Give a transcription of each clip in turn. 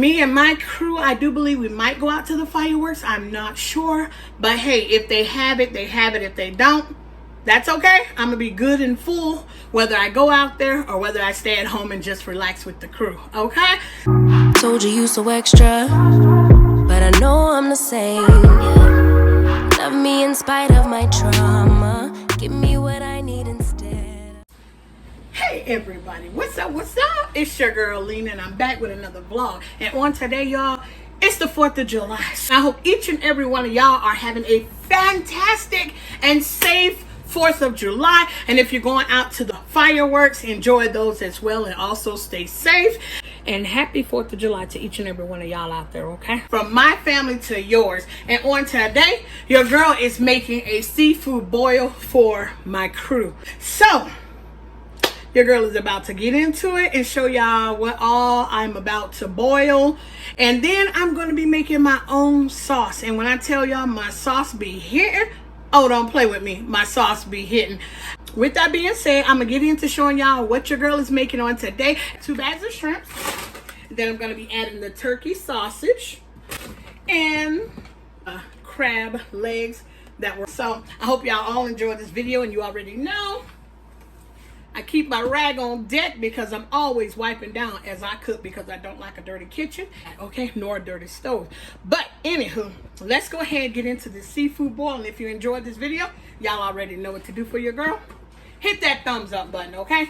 Me and my crew, I do believe we might go out to the fireworks. I'm not sure. But hey, if they have it, they have it. If they don't, that's okay. I'm going to be good and full, whether I go out there or whether I stay at home and just relax with the crew. Okay? Told you so extra, but I know I'm the same. Love me in spite of my trauma. Give me what I need instead. Hey everybody, what's up? It's your girl Lena, and I'm back with another vlog. And on today, y'all, it's the 4th of July. So I hope each and every one of y'all are having a fantastic and safe 4th of July. And if you're going out to the fireworks, enjoy those as well, and also stay safe. And happy 4th of July to each and every one of y'all out there, okay? From my family to yours. And on today, your girl is making a seafood boil for my crew. So your girl is about to get into it and show y'all what all I'm about to boil. And then I'm going to be making my own sauce. And when I tell y'all my sauce be hitting, oh, don't play with me. My sauce be hitting. With that being said, I'm going to get into showing y'all what your girl is making on today. 2 bags of shrimp. Then I'm going to be adding the turkey sausage and crab legs that were. So I hope y'all all enjoyed this video, and you already know I keep my rag on deck because I'm always wiping down as I cook, because I don't like a dirty kitchen, okay, nor a dirty stove. But anywho, let's go ahead and get into the seafood boil. And if you enjoyed this video, y'all already know what to do for your girl. Hit that thumbs up button, okay?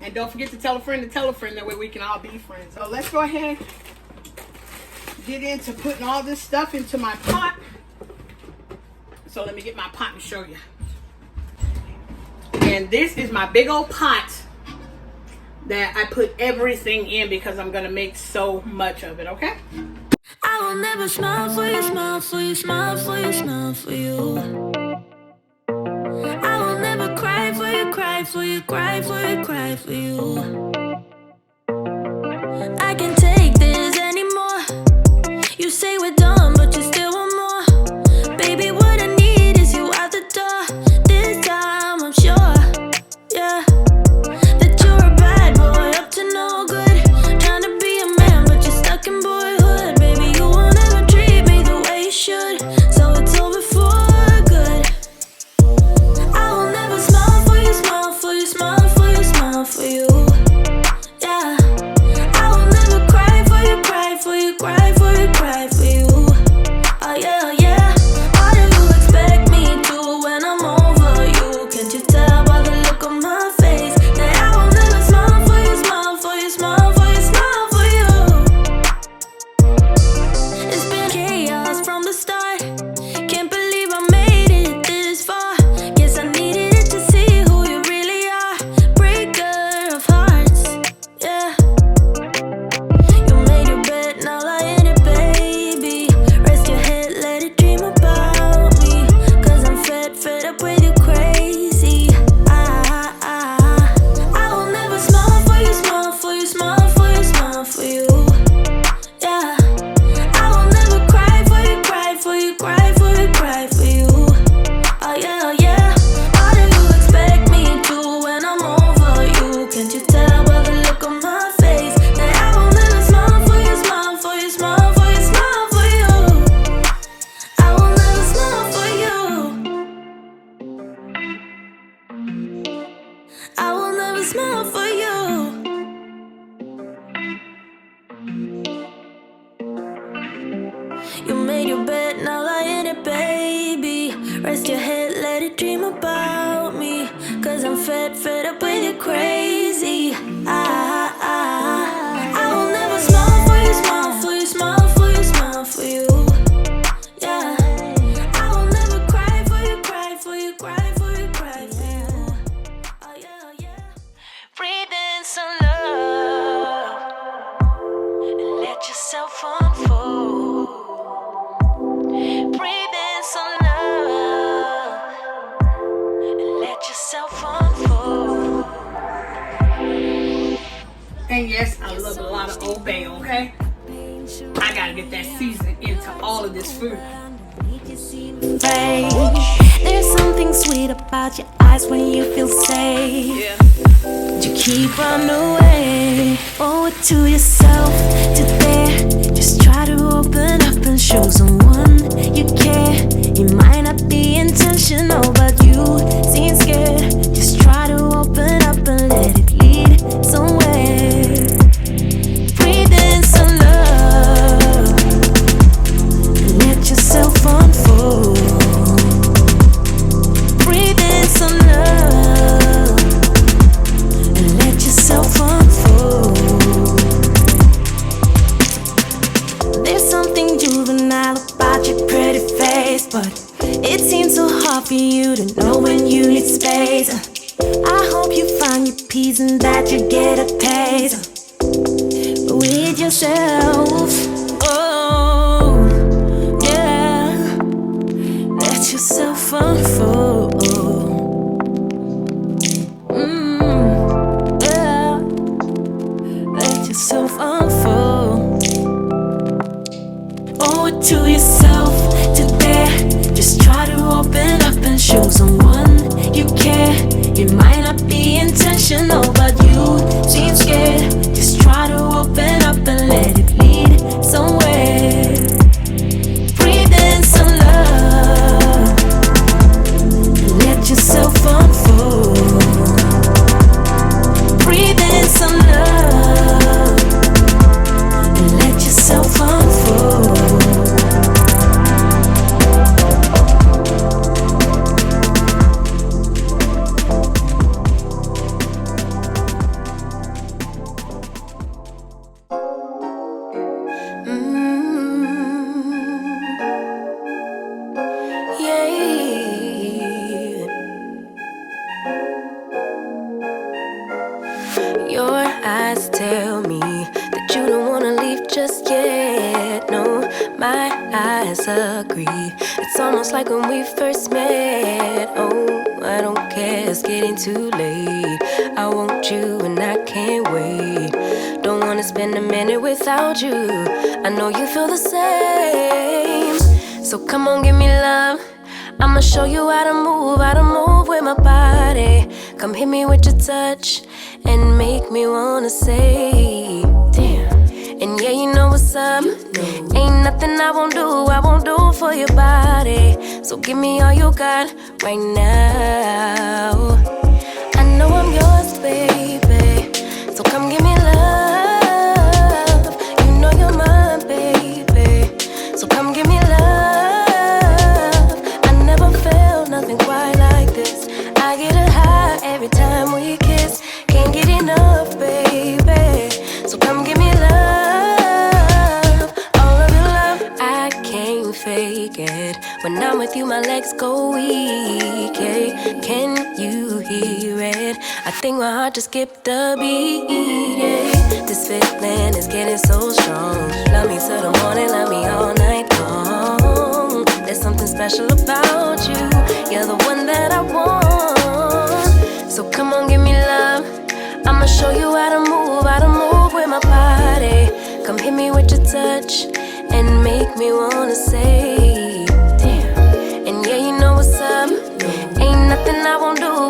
And don't forget to tell a friend, that way we can all be friends. So let's go ahead and get into putting all this stuff into my pot. So let me get my pot and show you. And this is my big old pot that I put everything in because I'm going to make so much of it, okay? I will never smile for you, smile for you, smile for you, smile for you. I will never cry for you, cry for you, cry for you, cry for you. I can't take this anymore. You say we're done, but you still want more. Baby, what I need is you out the door. This time I'm sure, yeah, that you're a bad boy, up to no good. Trying to be a man, but you're stuck in boyhood. Baby, you won't ever treat me the way you should. So it's over for good. I will never smile for you, smile for you, smile for you, smile for you. Yeah, I will never cry for you, cry for you, cry for you, cry for you. Oh yeah, yeah. What do you expect me to when I'm over you? Can't you tell by the look on my face that I will never smile for you, smile for you, smile for you, smile for you? It's been chaos from the start. Can't believe I made it this far. Guess I needed it to see who you really are. Breaker of hearts, yeah. You made your bed, now lie in it, baby. Rest your head, let it dream about me. Cause I'm fed up with you crazy. I will never smile for you, smile for you, smile for you, smile for you. Yeah, I will never cry for you, cry for you, cry for you, cry for you. Oh yeah, yeah. What do you expect me to when I'm over you? Can't you tell by the look on my face that I will never smile for you, smile for you, smile for you, smile for you? I will never smile for you. I will never smile for you. You made your bed, now lie in it, baby. Rest your head, let it dream about me. Cause I'm fed up with you crazy. I will never smile for you, smile for you, smile for you, smile for you. Yeah, I will never cry for you, cry for you, cry for you, cry for you. Oh yeah, yeah. Breathe in some love and let yourself unfold. Breathe in some love and let yourself unfold. And yes, I love a lot of Old Bay, okay? I gotta get that seasoning into all of this food. There's something sweet about your eyes when you feel safe. Yeah. You keep on away. Owe it to yourself to dare. Just try to open up and show someone you care. You might not be intentional, but you seem scared. Just try to open up and let it lead somewhere. Breathe in some love and let yourself unfold. Breathe in some love and let yourself unfold. There's something juvenile about your pretty face, but it seems so hard for you to know when you need space. I hope you find your peace and that you get a taste with yourself. Oh, yeah. Let yourself unfold. Yeah. Let yourself unfold. Owe it to yourself to dare. Just try to open up and show someone you care. You might not be intentional, but you seem scared. Just try to open up and let it lead somewhere. Breathe in some love and let yourself unfold. Breathe in some love and let yourself unfold. Your eyes tell me that you don't wanna leave just yet. No, my eyes agree. It's almost like when we first met. Oh, I don't care, it's getting too late. I want you and I can't wait. Don't wanna spend a minute without you. I know you feel the same. So come on, give me love. I'ma show you how to move with my body. Come hit me with your touch and make me wanna say, damn. And yeah, you know what's up. Ain't nothing I won't do for your body. So give me all you got right now. I know I'm yours, baby. So come give me love. You know you're mine, baby. So come give me love. Nothing quite like this. I get a high every time we kiss. Can't get enough, baby. So come give me love, all of your love. I can't fake it. When I'm with you, my legs go weak. Yeah. Can you hear it? I think my heart just skipped a beat. Yeah. This feeling is getting so strong. Love me till the morning, love me all night long. There's something special about you. You're the one that I want. So come on, give me love. I'ma show you how to move with my body. Come hit me with your touch and make me wanna say, damn. And yeah, you know what's up. Ain't nothing I won't do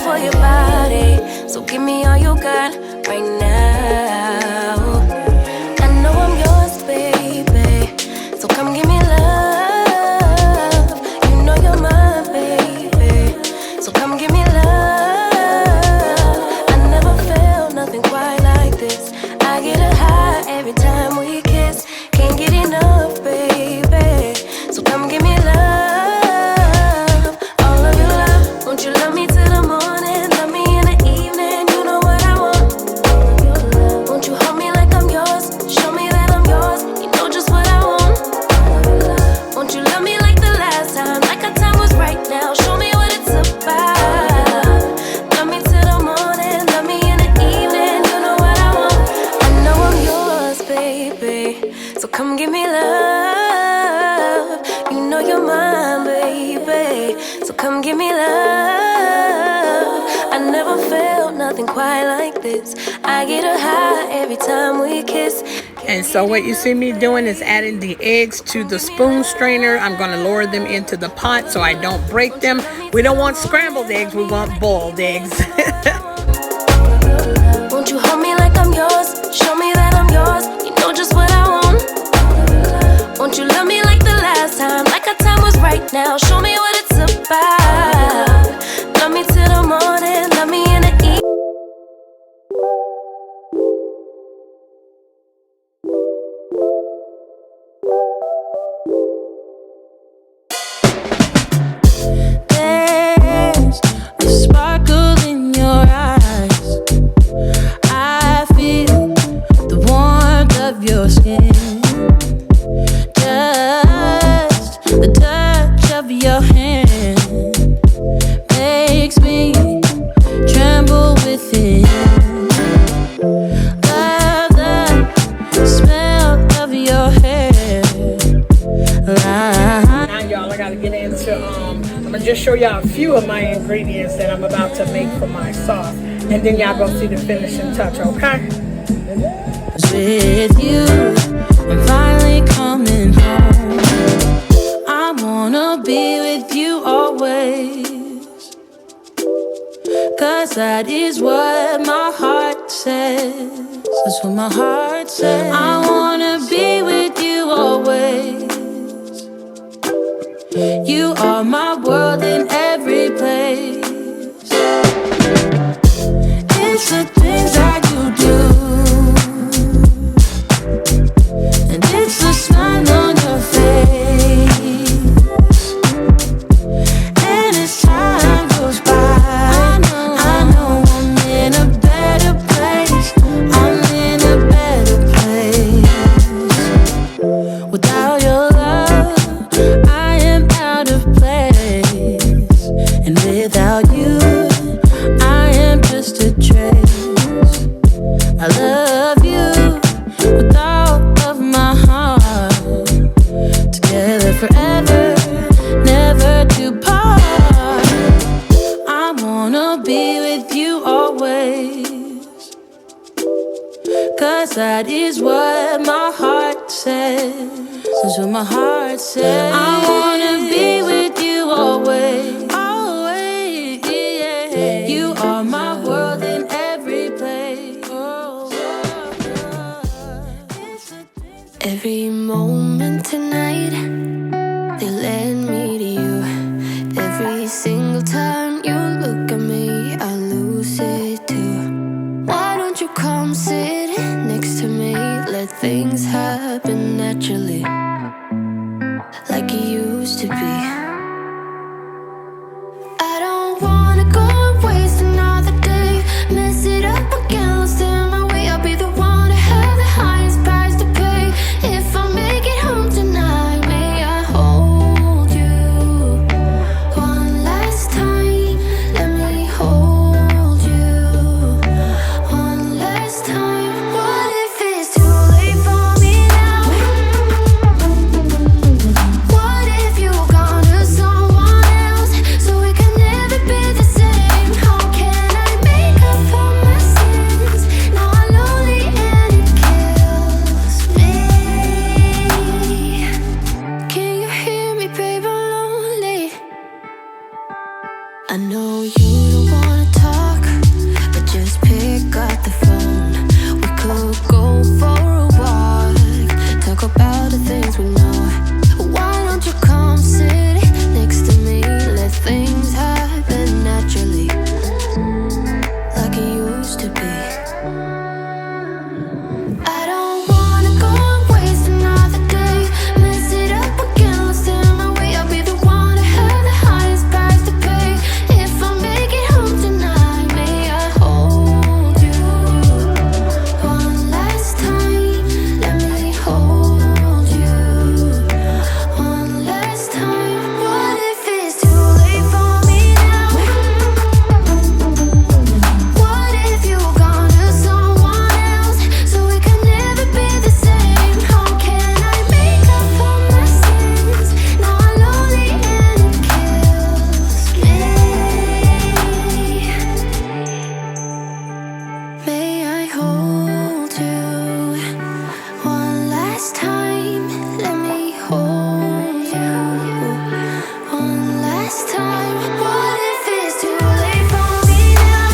for your body. So give me all you got right now. I know I'm yours, baby. So come give me love. Every time we kiss, can't get enough, baby. So come give me love, all of your love. Won't you love me till the morning, love me in the evening? You know what I want. Won't you hold me like I'm yours, show me that I'm yours? You know just what I want. Won't you love me like the last time, like our time was right now? Show me what it's about. Love me till the morning, love me in the evening. You know what I want. I know I'm yours, baby. So come give me love. You know you're mine, baby. So come give me love. I never felt nothing quite like this. I get a high every time we kiss. And so what you see me doing is adding the eggs to the spoon strainer. I'm going to lower them into the pot so I don't break them. We don't want scrambled eggs, we want boiled eggs. I'm gonna just show y'all a few of my ingredients that I'm about to make for my sauce, and then y'all gonna see the finishing touch, okay? With you, I'm finally coming home. I wanna be with you always, 'cause that is what my heart says. That's what my heart says. I wanna be with you always. You are my world in every place. It's the things that you do, and it's the smile on your face. And as time goes by, I know I'm in a better place. I'm in a better place. Without your love, I am out of place. And without you, I am just a trace. I love you with all of my heart. Together forever, never to part. I wanna be with you always, 'cause that is what my heart says. That's what my heart says. I wanna be with you always. Always, yeah. You are my world in every place. Every moment tonight, they led me to you. Every single time you look at me, I lose it too. Why don't you come sit next to me? Let things happen naturally, like it used to be. I don't wanna go and waste another day. Mess it up again, lost in my way. I'll be the one to have the highest price to pay. If I make it home tonight, may I hold you one last time? Let me hold you one last time. What if it's too late for me now? What if you're gone to someone else, so we can never be the same? How can I make up for my sins? Now I'm lonely and it kills me. Can you hear me, babe? I'm lonely. I know you don't wanna talk, but just pick up the phone. We could go for a walk, talk about the things we know. Why don't you come sit next to me? Let things happen naturally, like it used to be. I don't wanna go and waste another day. Mess it up again, lost in my way. I'll be the one to have the highest price to pay. If I make it home tonight, may I hold you one last time? Let me hold you one last time. What if it's too late for me now? What if you're gone to someone else, so we can never be the same? How can I make up for my sins? Now I'm lonely and it kills me. May I hold you one last time? Let me hold you one last time. What if it's too late for me now?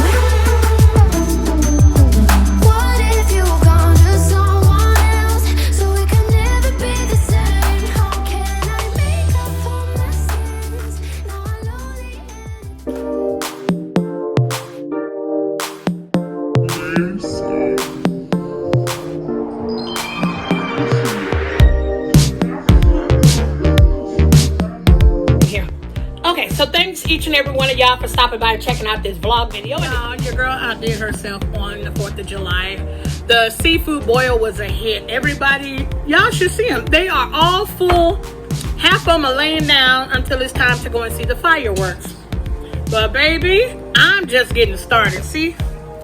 What if you're gone to someone else, so we can never be the same? How can I make up for my sins? Now I'm lonely and Here. Okay, so thanks each and every one of y'all for stopping by and checking out this vlog video. Your girl outdid herself on the 4th of July. The seafood boil was a hit. Everybody, y'all should see them. They are all full. Half of them are laying down until it's time to go and see the fireworks. But baby, I'm just getting started, see?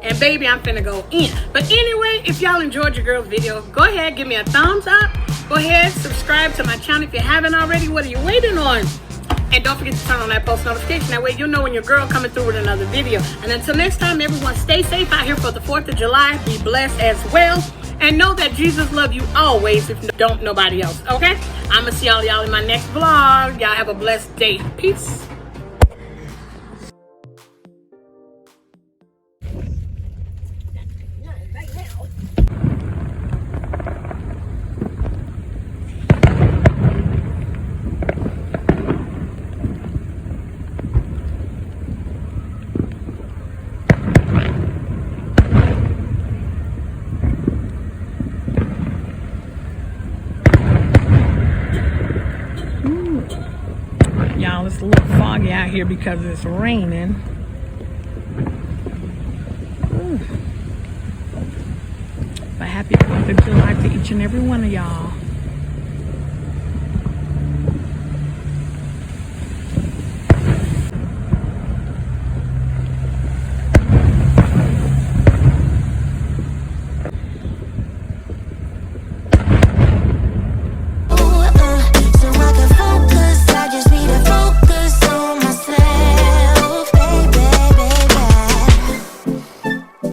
And baby, I'm finna go in. But anyway, if y'all enjoyed your girl's video, go ahead, give me a thumbs up. Go ahead, subscribe to my channel if you haven't already. What are you waiting on? And don't forget to turn on that post notification. That way you'll know when your girl coming through with another video. And until next time, everyone stay safe out here for the 4th of July. Be blessed as well. And know that Jesus loves you always if you don't nobody else. Okay? I'm going to see y'all in my next vlog. Y'all have a blessed day. Peace. Y'all, it's a little foggy out here because it's raining. But happy 4th of July to each and every one of y'all.